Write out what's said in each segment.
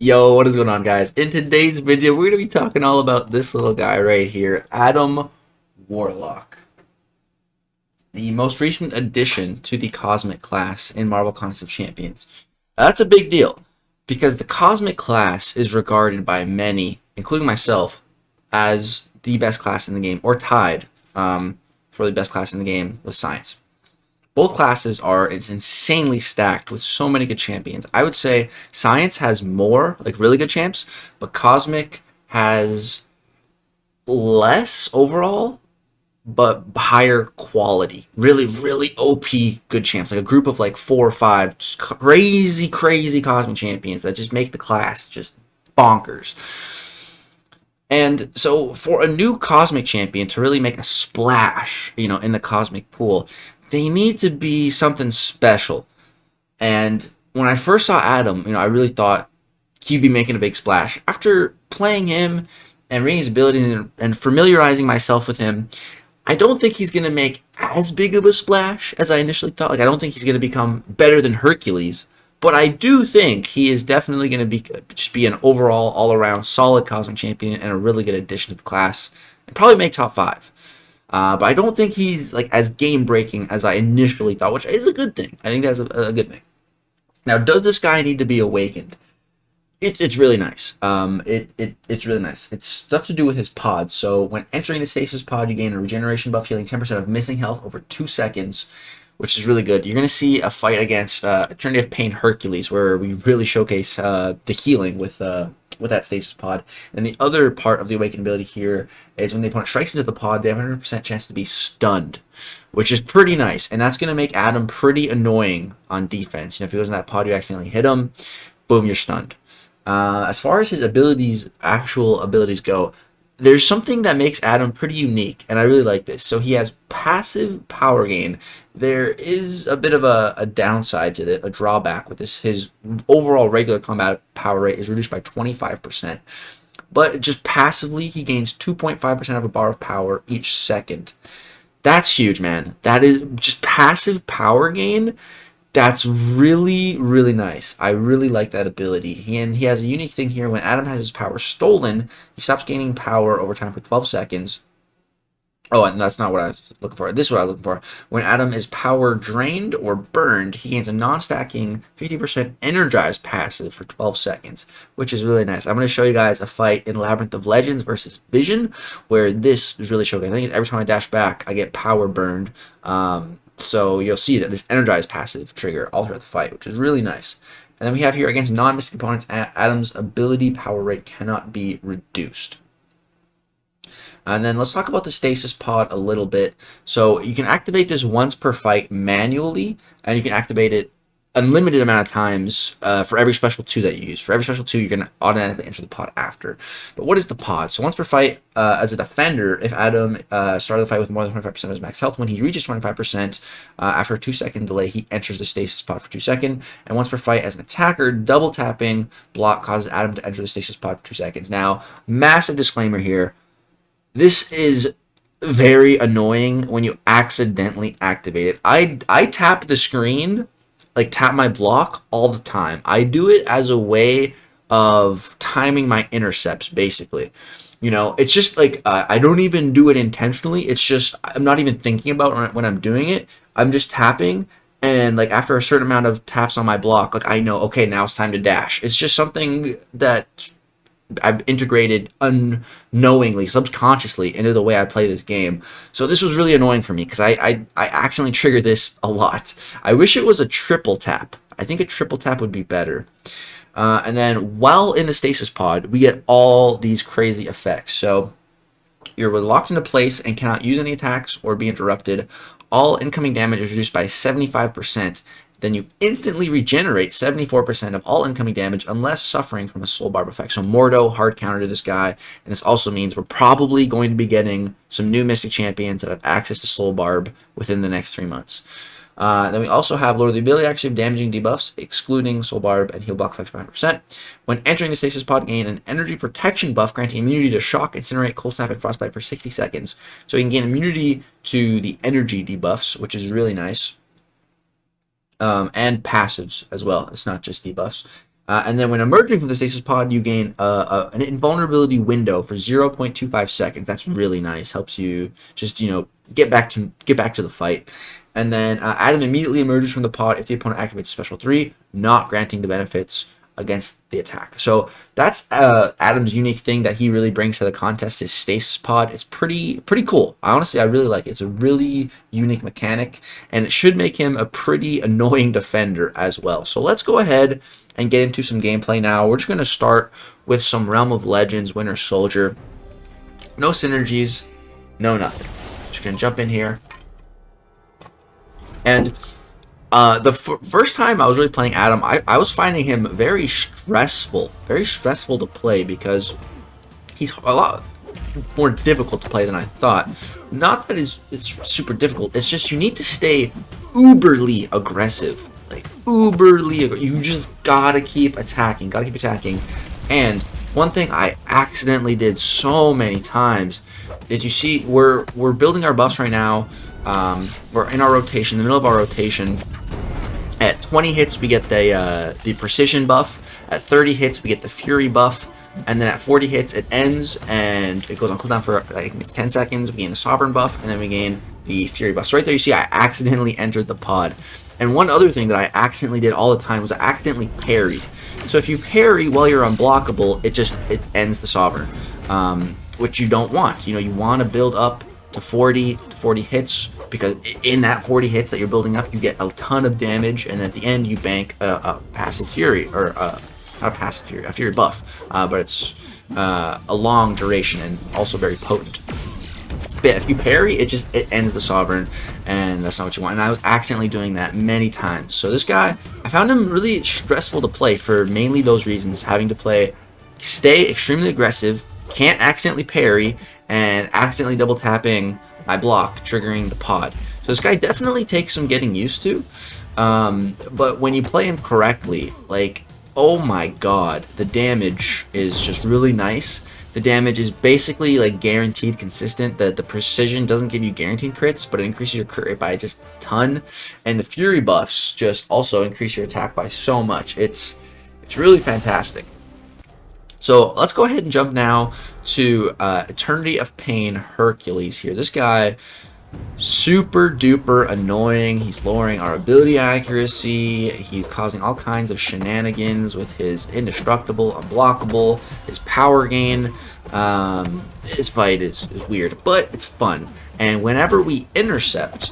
Yo, what is going on, guys? In today's video, we're going to be talking all about this little guy right here, Adam Warlock. The most recent addition to the Cosmic class in Marvel Contest of Champions. Now, that's a big deal, because the Cosmic class is regarded by many, including myself, as the best class in the game, or tied for the best class in the game with Science. Both classes are insanely stacked with so many good champions. I would say Science has more, like really good champs, but Cosmic has less overall, but higher quality. Really, really OP good champs. Like a group of like 4 or 5 just crazy Cosmic champions that just make the class just bonkers. And so for a new Cosmic champion to really make a splash, in the Cosmic pool, they need to be something special. And when I first saw Adam, I really thought he'd be making a big splash. After playing him and reading his abilities and familiarizing myself with him, I don't think he's going to make as big of a splash as I initially thought. Like, I don't think he's going to become better than Hercules. But I do think he is definitely going to be an overall, all-around solid Cosmic champion and a really good addition to the class. And probably make top 5. But I don't think he's like as game-breaking as I initially thought, which is a good thing. I think that's a good thing. Now, does this guy need to be awakened? It's really nice. It's really nice. It's stuff to do with his pod. So when entering the stasis pod, you gain a regeneration buff, healing 10% of missing health over 2 seconds, which is really good. You're going to see a fight against Eternity of Pain Hercules, where we really showcase the healing with that stasis pod. And the other part of the awakened ability here is when the opponent strikes into the pod, they have a 100% chance to be stunned, which is pretty nice. And that's going to make Adam pretty annoying on defense. If he goes in that pod, you accidentally hit him, boom, you're stunned. As far as his actual abilities go, there's something that makes Adam pretty unique, and I really like this. So he has passive power gain. There is a bit of a downside to it, a drawback with this. His overall regular combat power rate is reduced by 25%. But just passively, he gains 2.5% of a bar of power each second. That's huge, man. That is just passive power gain. That's really, really nice. I really like that ability. And he has a unique thing here. When Adam has his power stolen, he stops gaining power over time for 12 seconds. Oh, and that's not what I was looking for. This is what I was looking for. When Adam is power drained or burned, he gains a non-stacking 50% energized passive for 12 seconds, which is really nice. I'm going to show you guys a fight in Labyrinth of Legends versus Vision, where this is really showcased. I think every time I dash back, I get power burned. So you'll see that this energized passive trigger all throughout the fight, which is really nice. And then we have here against non-mystic opponents, Adam's ability power rate cannot be reduced. And then let's talk about the stasis pod a little bit. So you can activate this once per fight manually, and you can activate it unlimited amount of times for every special 2 that you use. For every special 2, you're going to automatically enter the pod after. But what is the pod? So once per fight, as a defender, if Adam started the fight with more than 25% of his max health, when he reaches 25%, after a 2-second delay, he enters the stasis pod for 2 seconds. And once per fight, as an attacker, double tapping block causes Adam to enter the stasis pod for 2 seconds. Now, massive disclaimer here. This is very annoying when you accidentally activate it. I tap the screen, like tap my block all the time. I do it as a way of timing my intercepts, basically. It's just like I don't even do it intentionally. It's just I'm not even thinking about when I'm doing it. I'm just tapping, and like after a certain amount of taps on my block, like I know, okay, now it's time to dash. It's just something that I've integrated unknowingly, subconsciously into the way I play this game. So this was really annoying for me because I accidentally trigger this a lot. I wish it was a triple tap. I think a triple tap would be better. And then while in the stasis pod, we get all these crazy effects. So you're locked into place and cannot use any attacks or be interrupted. All incoming damage is reduced by 75%. Then you instantly regenerate 74% of all incoming damage unless suffering from a soul barb effect. So Mordo, hard counter to this guy. And this also means we're probably going to be getting some new Mystic Champions that have access to soul barb within the next 3 months. Then we also have lower the ability actually of damaging debuffs, excluding soul barb and heal block effects by 100%. When entering the stasis pod, gain an energy protection buff, granting immunity to shock, incinerate, cold snap, and frostbite for 60 seconds. So you can gain immunity to the energy debuffs, which is really nice. And passives as well. It's not just debuffs. And then when emerging from the stasis pod, you gain an invulnerability window for 0.25 seconds. That's really nice. Helps you just, get back to the fight. And then Adam immediately emerges from the pod if the opponent activates a special 3, not granting the benefits against the attack. So that's Adam's unique thing that he really brings to the contest, is stasis pod. It's pretty cool. I really like it. It's a really unique mechanic, and it should make him a pretty annoying defender as well. So let's go ahead and get into some gameplay now. We're just going to start with some Realm of Legends Winter Soldier. No synergies, no nothing. Just going to jump in here. And the first time I was really playing Adam, I was finding him very stressful to play, because he's a lot more difficult to play than I thought. Not that it's super difficult, it's just you need to stay uberly aggressive. Like, you just gotta keep attacking, And one thing I accidentally did so many times is, you see, we're building our buffs right now. We're in our rotation, in the middle of our rotation. At 20 hits, we get the precision buff. At 30 hits, we get the fury buff. And then at 40 hits, it ends, and it goes on cooldown for, I think it's 10 seconds. We gain the sovereign buff, and then we gain the fury buff. So right there, you see I accidentally entered the pod. And one other thing that I accidentally did all the time was I accidentally parried. So if you parry while you're unblockable, it ends the sovereign, which you don't want. You want to build up to 40 hits, because in that 40 hits that you're building up, you get a ton of damage, and at the end you bank a passive fury, or not a passive fury, a fury buff, but it's a long duration and also very potent. But yeah, if you parry, it ends the sovereign, and that's not what you want. And I was accidentally doing that many times. So this guy, I found him really stressful to play for mainly those reasons: having to stay extremely aggressive, can't accidentally parry, and accidentally double tapping my block, triggering the pod. So this guy definitely takes some getting used to. But when you play him correctly, like, oh my god, the damage is just really nice. The damage is basically like guaranteed consistent. The precision doesn't give you guaranteed crits, but it increases your crit rate by just a ton. And the fury buffs just also increase your attack by so much. It's really fantastic. So let's go ahead and jump now to Eternity of Pain Hercules here. This guy, super duper annoying. He's lowering our ability accuracy. He's causing all kinds of shenanigans with his indestructible, unblockable, his power gain. His fight is weird, but it's fun. And whenever we intercept,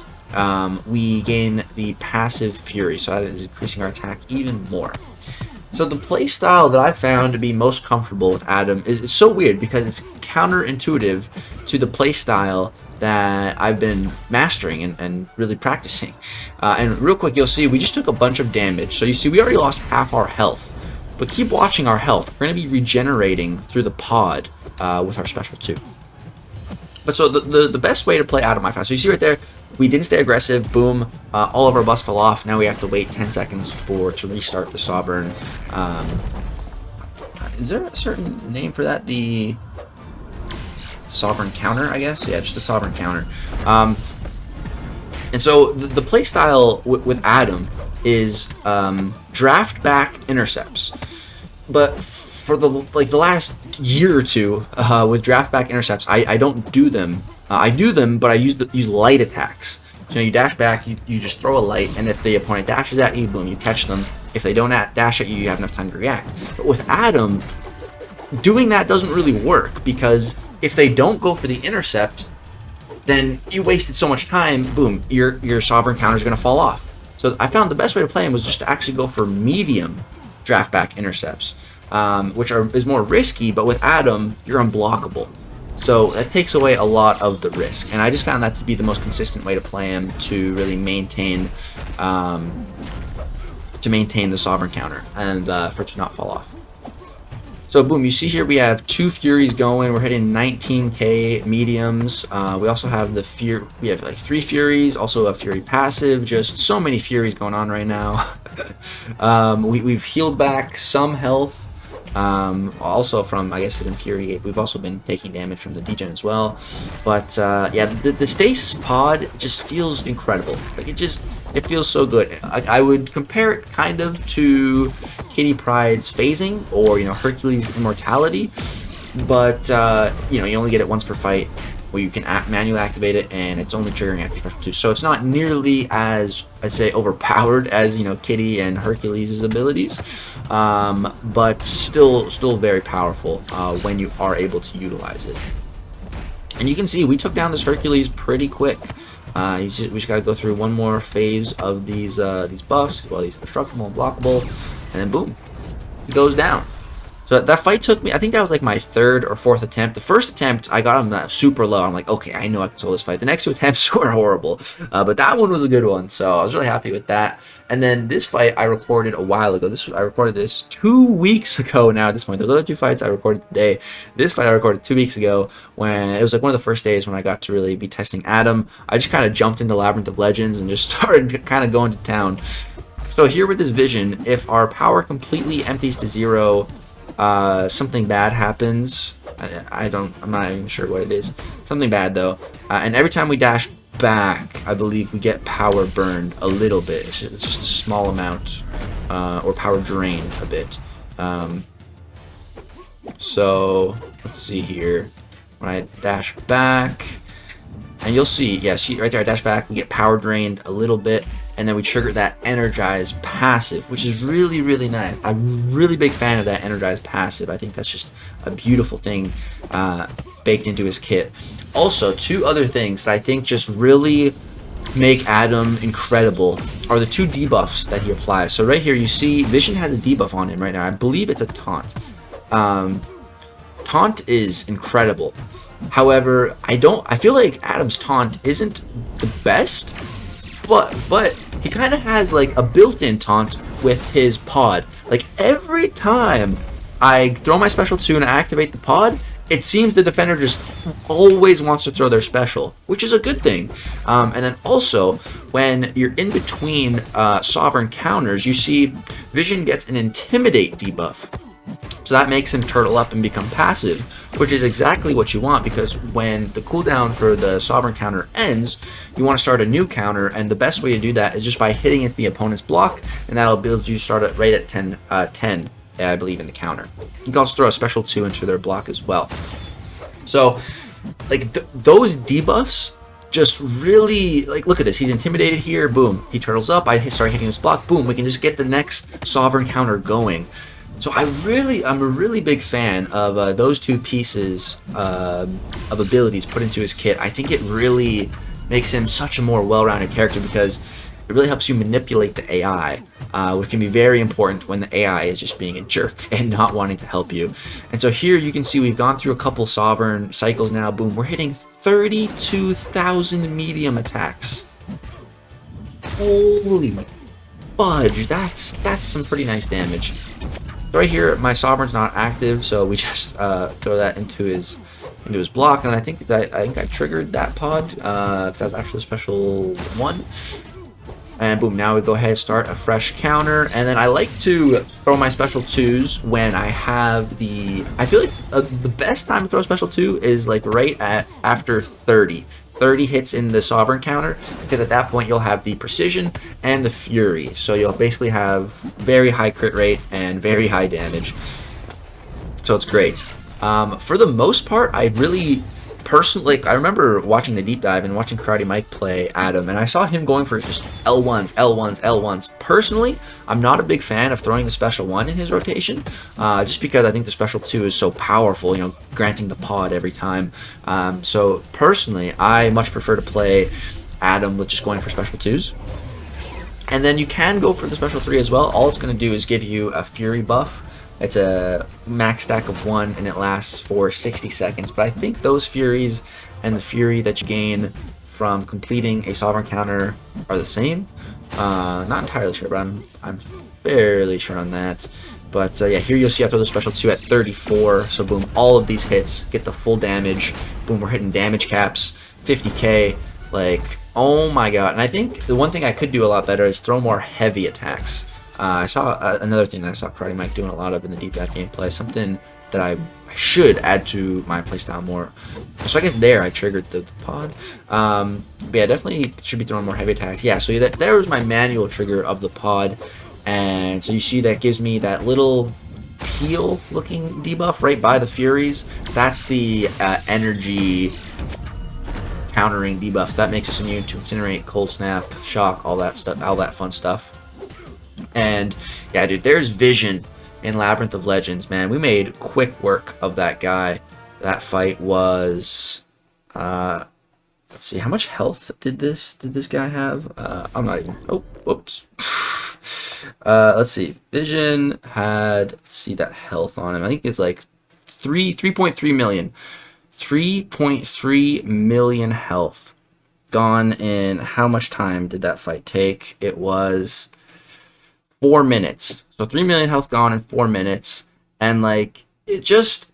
we gain the passive fury, so that is increasing our attack even more. So the playstyle that I found to be most comfortable with Adam is so weird, because it's counterintuitive to the playstyle that I've been mastering and really practicing. And real quick, you'll see we just took a bunch of damage. So you see we already lost half our health, but keep watching our health. We're going to be regenerating through the pod with our special 2. But so the best way to play Adam, I found. So you see right there, we didn't stay aggressive. Boom, all of our buffs fell off. Now we have to wait 10 seconds to restart the sovereign. Is there a certain name for that? The sovereign counter, I guess. Yeah, just the sovereign counter. And so the play style with Adam is draft back intercepts. But for the last year or two, with draft back intercepts, I don't do them. I do them, but I use light attacks. So you dash back, you just throw a light, and if the opponent dashes at you, boom, you catch them. If they don't dash at you, you have enough time to react. But with Adam, doing that doesn't really work, because if they don't go for the intercept, then you wasted so much time. Boom, your sovereign counter is going to fall off. So I found the best way to play him was just to actually go for medium draft back intercepts, which is more risky. But with Adam, you're unblockable, so that takes away a lot of the risk. And I just found that to be the most consistent way to play him, to really maintain the sovereign counter and for it to not fall off. So boom, you see here we have 2 Furies going. We're hitting 19k mediums. We also have we have like 3 Furies, also a Fury passive. Just so many Furies going on right now. We've healed back some health. Also from, I guess, his Infuriate. We've also been taking damage from the degen as well. But yeah, the stasis pod just feels incredible. Like it feels so good. I would compare it kind of to Kitty Pryde's phasing, or Hercules' immortality. But you only get it once per fight, where you can manually activate it, and it's only triggering after special 2. So it's not nearly as, I'd say, overpowered as Kitty and Hercules' abilities, but still very powerful when you are able to utilize it. And you can see we took down this Hercules pretty quick. We just got to go through one more phase of these buffs, well, these indestructible and blockable, and then boom, it goes down. So that fight took me, I think that was like my 3rd or 4th attempt. The first attempt, I got him super low. I'm like, okay, I know I can solve this fight. The next 2 attempts were horrible. But that one was a good one, so I was really happy with that. And then this fight I recorded a while ago. I recorded this 2 weeks ago now at this point. Those other 2 fights I recorded today. This fight I recorded 2 weeks ago, when it was like one of the first days when I got to really be testing Adam. I just kind of jumped into Labyrinth of Legends and just started kind of going to town. So here with this vision, if our power completely empties to 0, something bad happens. I'm not even sure what it is. Something bad though. And every time we dash back, I believe we get power burned a little bit. It's just a small amount, or power drained a bit. So let's see here. When I dash back, and you'll see, yeah, see right there, I dash back, we get power drained a little bit, and then we trigger that energized passive, which is really nice. I'm a really big fan of that energized passive. I think that's just a beautiful thing baked into his kit. Also, 2 other things that I think just really make Adam incredible are the 2 debuffs that he applies. So right here you see Vision has a debuff on him right now. I believe it's a taunt. Taunt is incredible. However, I feel like Adam's taunt isn't the best, but he kind of has like a built-in taunt with his pod. Like every time I throw my special 2 and I activate the pod, it seems the defender just always wants to throw their special, which is a good thing. And then also, when you're in between sovereign counters, you see Vision gets an Intimidate debuff. So that makes him turtle up and become passive, which is exactly what you want, because when the cooldown for the sovereign counter ends, you want to start a new counter, and the best way to do that is just by hitting into the opponent's block, and that'll build you start it right at 10, I believe, in the counter. You can also throw a special 2 into their block as well. So, like, those debuffs just really, like, look at this. He's intimidated here, boom, he turtles up, I start hitting his block, boom, we can just get the next sovereign counter going. So I'm a really big fan of those 2 pieces of abilities put into his kit. I think it really makes him such a more well-rounded character, because it really helps you manipulate the AI, which can be very important when the AI is just being a jerk and not wanting to help you. And so here you can see we've gone through a couple sovereign cycles now. Boom, we're hitting 32,000 medium attacks. Holy fudge, that's some pretty nice damage. Right here, my sovereign's not active, so we just throw that into his block, and I think I triggered that pod because that was after the special 1. And boom, now we go ahead and start a fresh counter, and then I like to throw my special 2s when I have I feel like the best time to throw a special 2 is like right at after 30 hits in the sovereign counter, because at that point you'll have the precision and the fury, so you'll basically have very high crit rate and very high damage, so it's great. For the most part, I really personally, I remember watching the deep dive and watching Karate Mike play Adam, and I saw him going for just L1s. Personally, I'm not a big fan of throwing the special 1 in his rotation, just because I think the special 2 is so powerful, granting the pod every time. So personally, I much prefer to play Adam with just going for special 2s. And then you can go for the special 3 as well. All it's going to do is give you a fury buff. It's a max stack of 1, and it lasts for 60 seconds. But I think those furies and the fury that you gain from completing a sovereign counter are the same. Not entirely sure, but I'm fairly sure on that. But yeah, here you'll see I throw the special 2 at 34. So boom, all of these hits get the full damage. Boom, we're hitting damage caps, 50k. Like, oh my god. And I think the one thing I could do a lot better is throw more heavy attacks. I saw another thing that I saw Karate Mike doing a lot of in the deep dive gameplay, something that I should add to my playstyle more. So I guess there I triggered the pod. But yeah, definitely should be throwing more heavy attacks. Yeah, so there was my manual trigger of the pod. And so you see that gives me that little teal looking debuff right by the Furies. That's the energy countering debuff. That makes us immune to Incinerate, Cold Snap, Shock, all that stuff, all that fun stuff. And yeah, dude, there's Vision in Labyrinth of Legends, man. We made quick work of that guy. That fight was let's see, how much health did this guy have? I'm not even, oh, whoops. Let's see, Vision had, let's see that health on him. I think it's like 3.3 million. 3.3 million health. Gone in, how much time did that fight take? It was 4 minutes. So 3 million health gone in 4 minutes. And like, it just,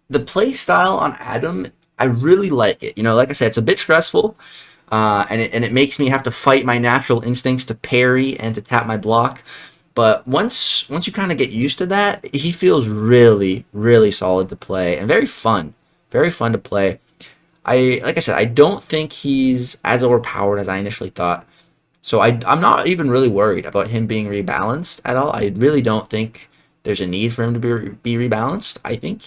the play style on Adam, I really like it. You know, like I said, it's a bit stressful. And it makes me have to fight my natural instincts to parry and to tap my block. But once you kind of get used to that, he feels really, really solid to play and very fun. Very fun to play. Like I said, I don't think he's as overpowered as I initially thought. So I'm not even really worried about him being rebalanced at all. I really don't think there's a need for him to be rebalanced. I think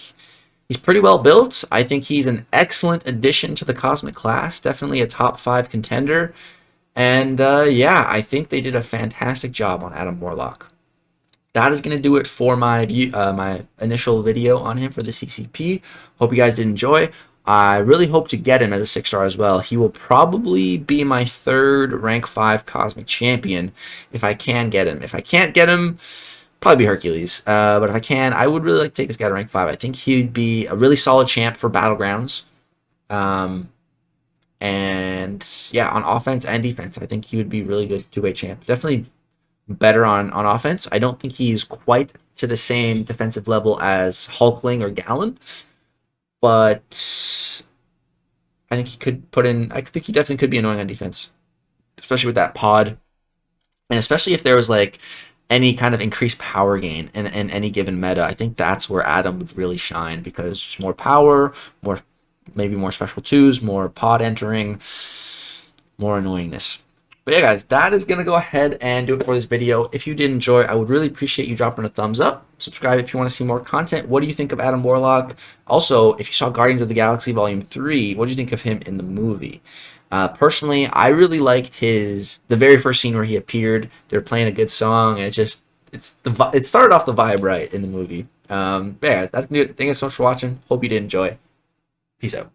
he's pretty well built. I think he's an excellent addition to the Cosmic class. Definitely a top 5 contender. And yeah, I think they did a fantastic job on Adam Warlock. That is going to do it for my my initial video on him for the CCP. Hope you guys did enjoy. I really hope to get him as a 6-star as well. He will probably be my 3rd rank 5 Cosmic Champion if I can get him. If I can't get him, probably be Hercules. But if I can, I would really like to take this guy to rank 5. I think he'd be a really solid champ for Battlegrounds. And yeah, on offense and defense, I think he would be really good 2-way champ. Definitely better on offense. I don't think he's quite to the same defensive level as Hulkling or Gallon, but I think he could put in, I think he definitely could be annoying on defense, especially with that pod, and especially if there was like any kind of increased power gain in any given meta. I think that's where Adam would really shine, because just more power, maybe more special 2s, more pod entering, more annoyingness. But yeah, guys, that is going to go ahead and do it for this video. If you did enjoy, I would really appreciate you dropping a thumbs up. Subscribe if you want to see more content. What do you think of Adam Warlock? Also, if you saw Guardians of the Galaxy Volume 3, what did you think of him in the movie? Personally, I really liked the very first scene where he appeared. They were playing a good song, and it started off the vibe right in the movie. But yeah, that's new. Thank you so much for watching. Hope you did enjoy. Peace out.